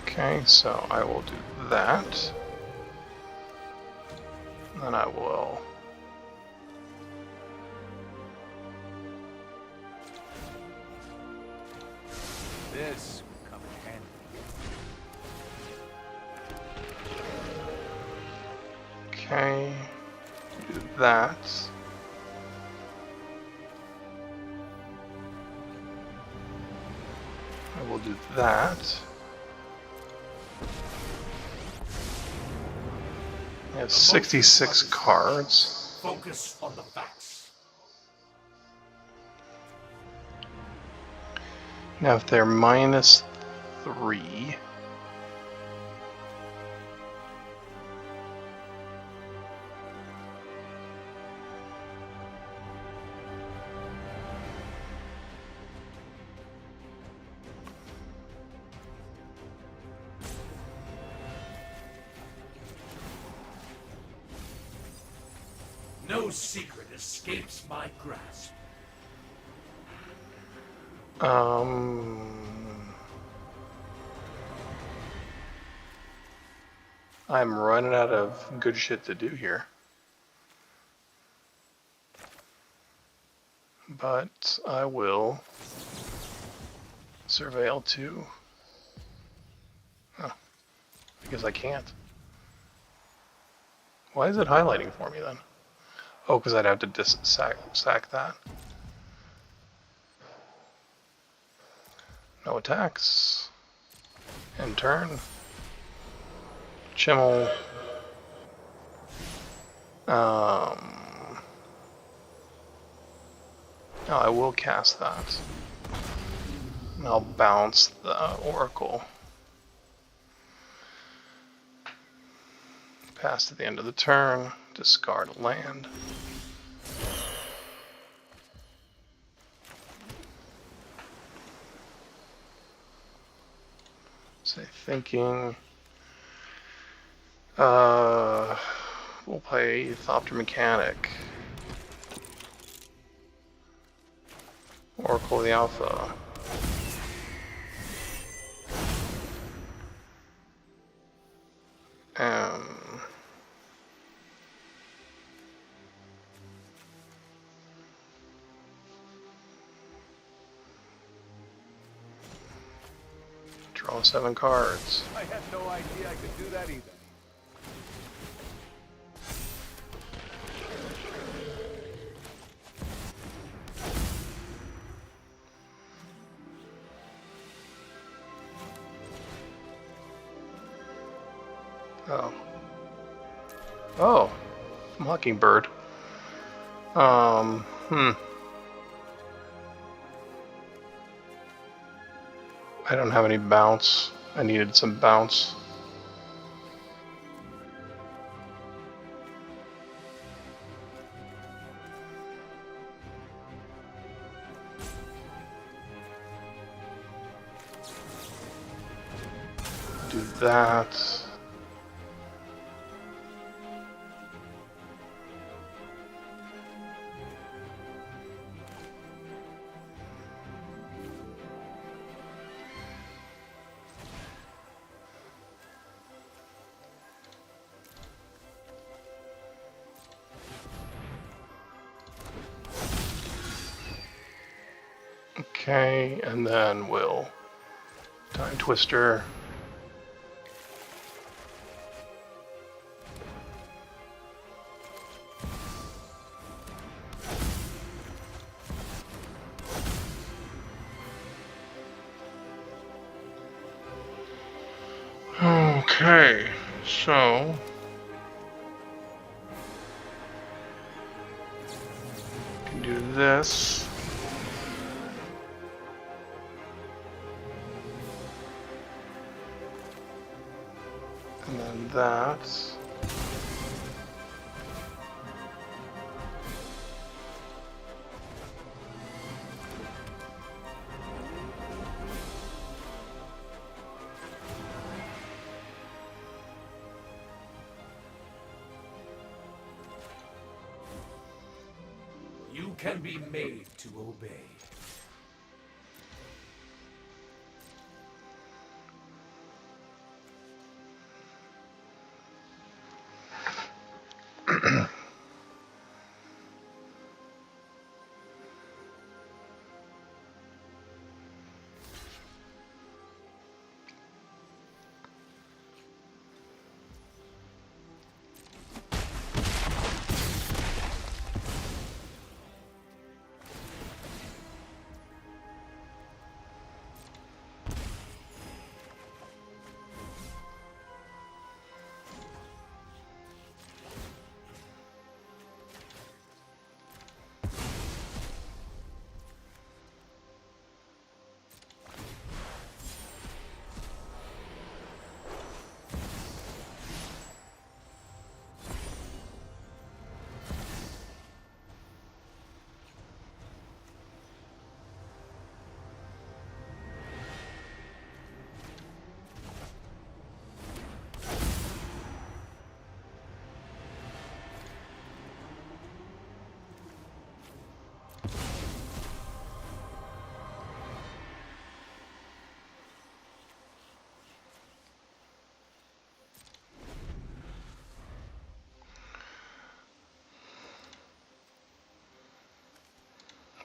Okay, so I will do that. Then I will... This will come in handy. Okay, do that. I will do that. I have 66 cards. Focus on the facts. Now if they're -3... No secret escapes my grasp. I'm running out of good shit to do here. But I will surveil 2. Oh, because I can't. Why is it highlighting for me then? Oh, because I'd have to sack that. No attacks. End turn. Chimmel. Oh, I will cast that. And I'll bounce the Oracle. Pass to the end of the turn. Discard a land. Say thinking. We'll play Thopter Mechanic. Oracle of the Alpha. Draw 7 cards. I had no idea I could do that either. Oh. Oh. Mockingbird. I don't have any bounce. I needed some bounce. Do that. Okay, and then we'll Time Twister. Okay, so can do this. And then that. You can be made to obey.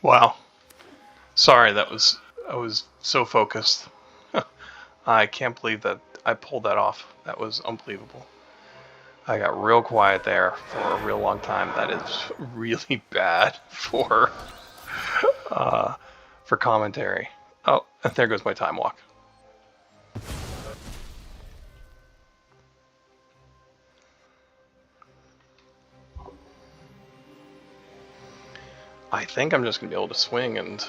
Wow. Sorry, I was so focused. I can't believe that I pulled that off. That was unbelievable. I got real quiet there for a real long time. That is really bad for commentary. Oh, and there goes my time walk. I think I'm just gonna be able to swing and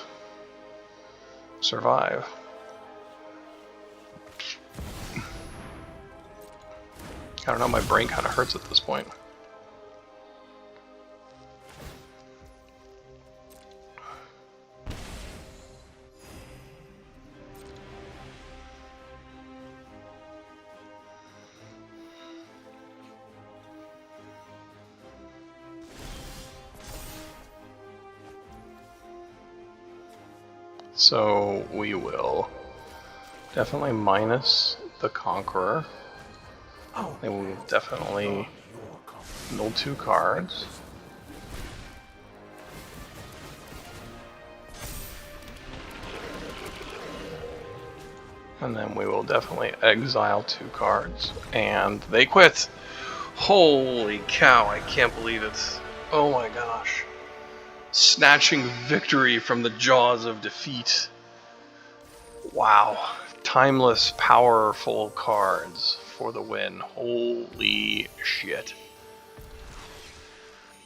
survive. I don't know, my brain kind of hurts at this point. So we will definitely minus the Conqueror. They will definitely mill 2 cards. And then we will definitely exile 2 cards. And they quit! Holy cow, I can't believe it. Oh my gosh. Snatching victory from the jaws of defeat. Wow. Timeless, powerful cards for the win. Holy shit.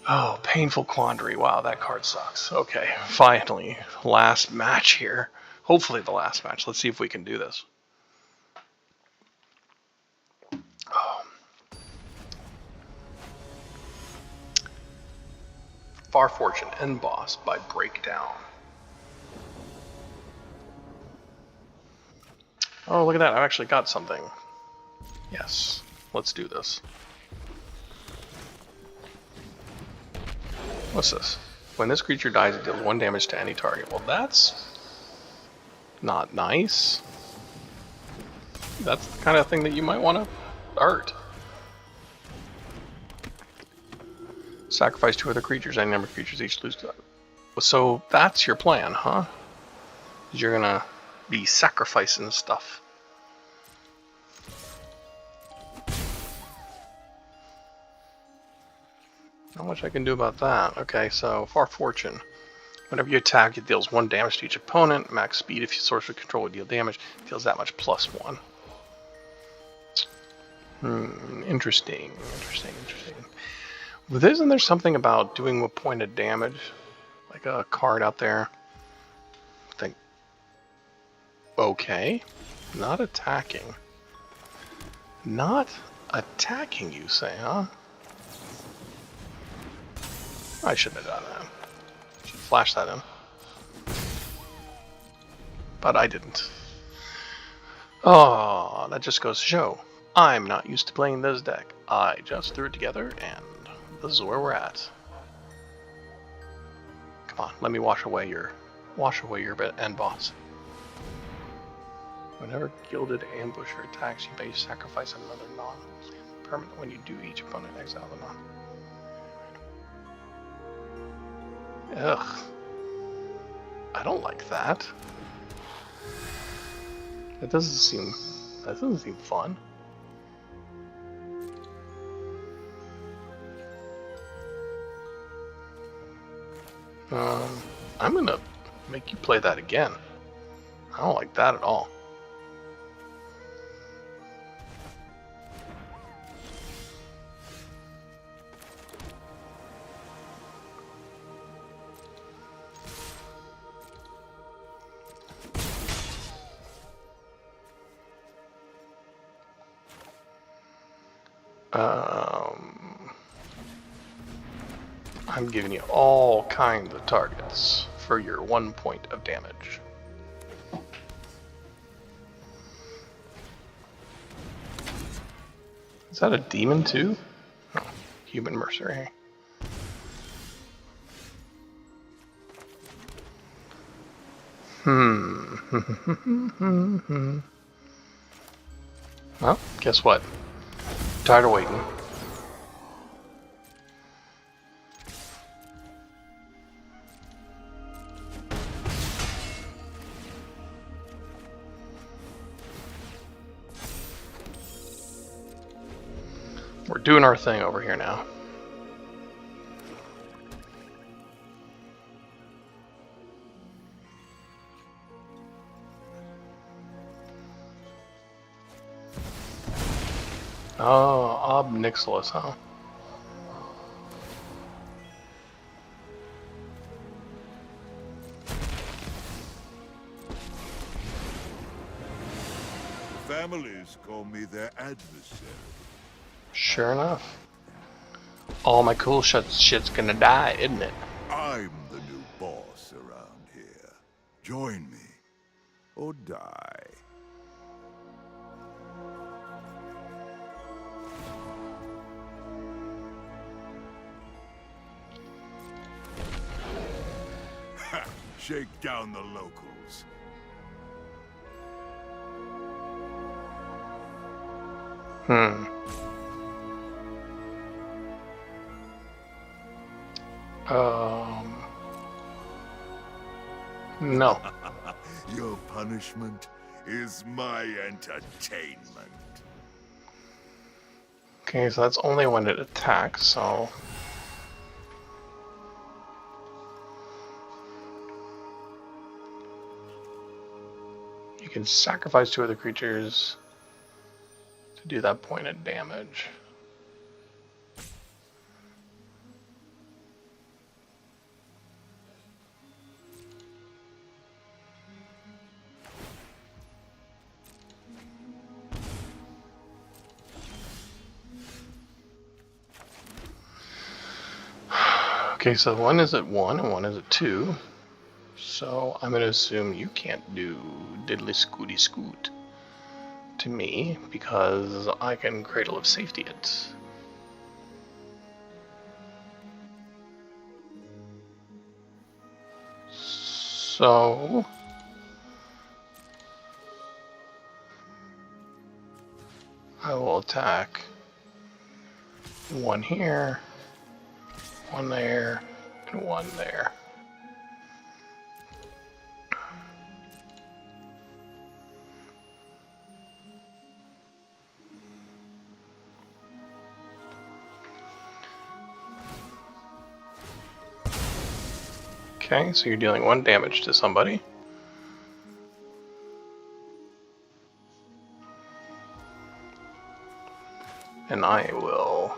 Oh, Painful Quandary. Wow, that card sucks. Okay, finally. Last match here. Hopefully the last match. Let's see if we can do this. Oh. Far Fortune End Boss by Breakdown. Oh, look at that. I've actually got something. Yes. Let's do this. What's this? When this creature dies, it deals 1 damage to any target. Well, that's not nice. That's the kind of thing that you might want to art. Sacrifice 2 other creatures. Any number of creatures each lose. So that's your plan, huh? You're gonna be sacrificing stuff. Not much I can do about that. Okay, so Far Fortune. Whenever you attack, it deals 1 damage to each opponent. Max speed, if you sorcerer control would deal damage, it deals that much plus 1. Interesting. But isn't there something about doing a point of damage? Like a card out there? I think. Okay. Not attacking. Not attacking, you say, huh? I shouldn't have done that. Should flash that in. But I didn't. Oh, that just goes to show. I'm not used to playing this deck. I just threw it together, and this is where we're at. Come on, let me wash away your end boss. Whenever Gilded Ambusher attacks, you may sacrifice another non-permanent. When you do, each opponent exile the non. Ugh. I don't like that. That doesn't seem fun. I'm gonna make you play that again. I don't like that at all. I'm giving you all kinds of targets for your 1 point of damage. Is that a demon too? Oh, human mercenary. Well, guess what? Tired of waiting. We're doing our thing over here now. Oh, Obnixilis, huh? Families call me their adversary. Sure enough. All my cool shit's gonna die, isn't it? I'm the new boss around here. Join me, or die. Ha! Shake down the locals. No. Your punishment is my entertainment. Okay, so that's only when it attacks, so... You can sacrifice 2 other creatures to do that point of damage. Okay, so one is at 1 and one is at 2. So I'm going to assume you can't do diddly scooty scoot to me because I can Cradle of Safety it. So I will attack 1 here, 1 there, and 1 there. Okay, so you're dealing 1 damage to somebody. And I will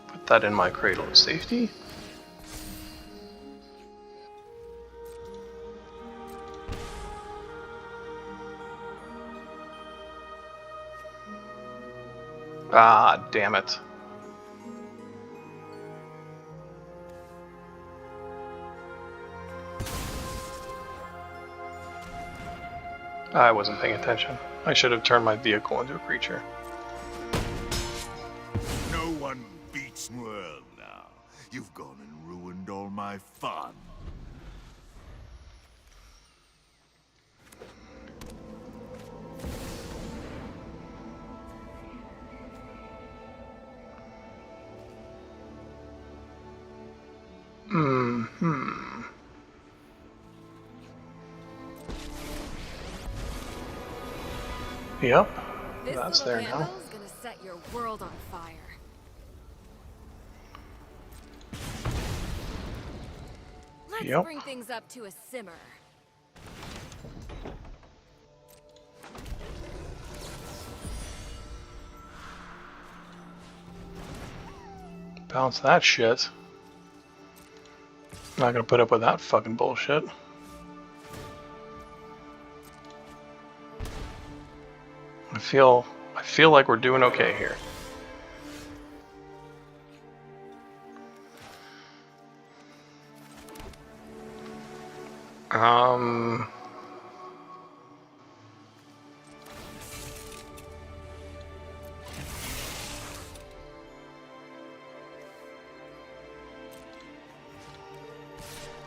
put that in my Cradle of Safety. Ah, damn it. I wasn't paying attention. I should have turned my vehicle into a creature. No one beats World now. You've gone and ruined all my fun. Yep, This that's little there now. vandal's gonna set your world on fire. Let's Yep. bring things up to a simmer. Bounce that shit. Not gonna put up with that fucking bullshit. I feel like we're doing okay here.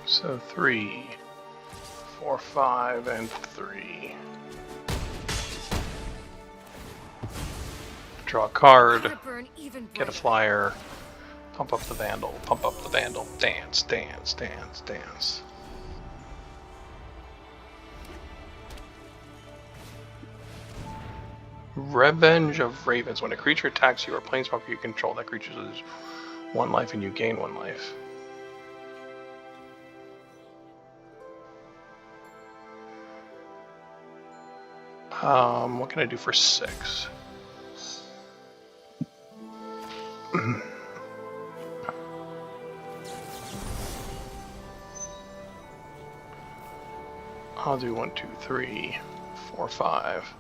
So 3, 4, 5, and 3. Draw a card, Gotta burn even get a brighter. flyer, pump up the Vandal, pump up the Vandal, dance, dance, dance, dance. Revenge of Ravens. When a creature attacks you or planeswalker you control, that creature loses 1 life and you gain 1 life. What can I do for 6? I'll do 1, 2, 3, 4, 5.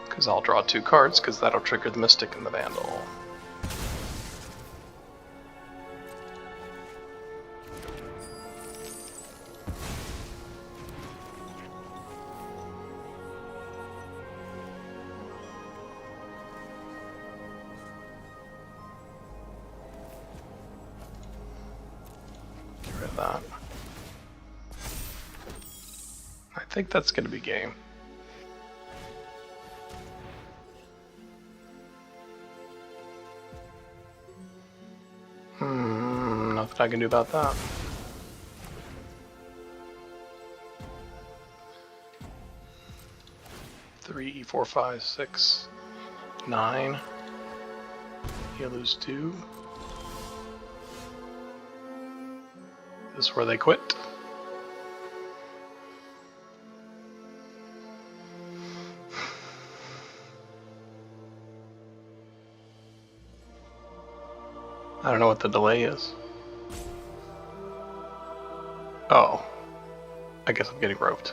Because I'll draw 2 cards, because that'll trigger the Mystic and the Vandal. Get rid of that. I think that's going to be game. Nothing I can do about that. Three, 4, 5, 6, 9. You lose 2. This is where they quit. I don't know what the delay is. Oh. I guess I'm getting roped.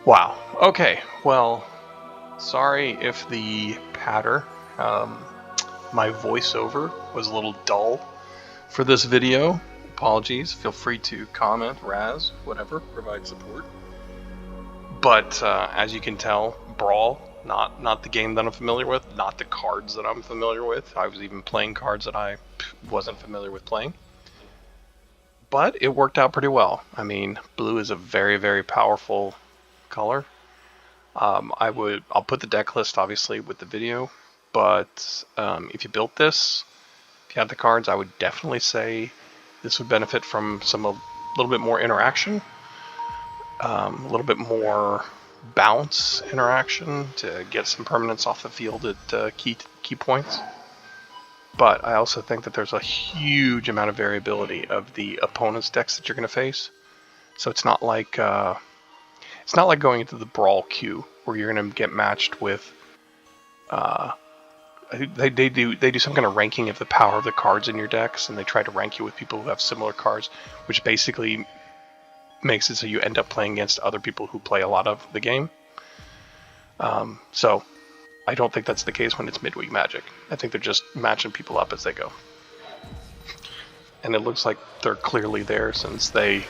Wow. Okay. Well, sorry if the patter, my voiceover was a little dull for this video. Apologies. Feel free to comment, razz, whatever, provide support. But as you can tell, Brawl, not the game that I'm familiar with, not the cards that I'm familiar with. I was even playing cards that I wasn't familiar with playing. But it worked out pretty well. I mean, blue is a very, very powerful color. I'll put the deck list obviously with the video, but if you built this, if you had the cards, I would definitely say this would benefit from a little bit more interaction, a little bit more bounce interaction to get some permanents off the field at key points. But I also think that there's a huge amount of variability of the opponent's decks that you're going to face. So it's not like going into the Brawl queue where you're going to get matched with. They do some kind of ranking of the power of the cards in your decks, and they try to rank you with people who have similar cards, which basically makes it so you end up playing against other people who play a lot of the game. So I don't think that's the case when it's midweek Magic. I think they're just matching people up as they go. And it looks like they're clearly there since they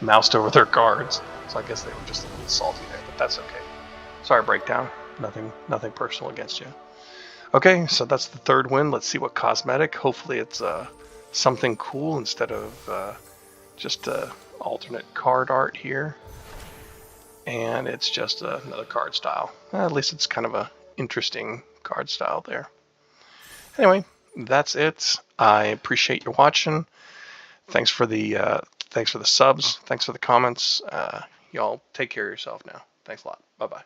moused over their cards. So I guess they were just a little salty there, but that's okay. Sorry, Breakdown. Nothing personal against you. Okay, so that's the 3rd win. Let's see what cosmetic. Hopefully it's something cool instead of just alternate card art here. And it's just another card style. At least it's kind of a interesting card style there. Anyway, that's it. I appreciate your watching. Thanks for the subs. Thanks for the comments. Y'all take care of yourself now. Thanks a lot. Bye-bye.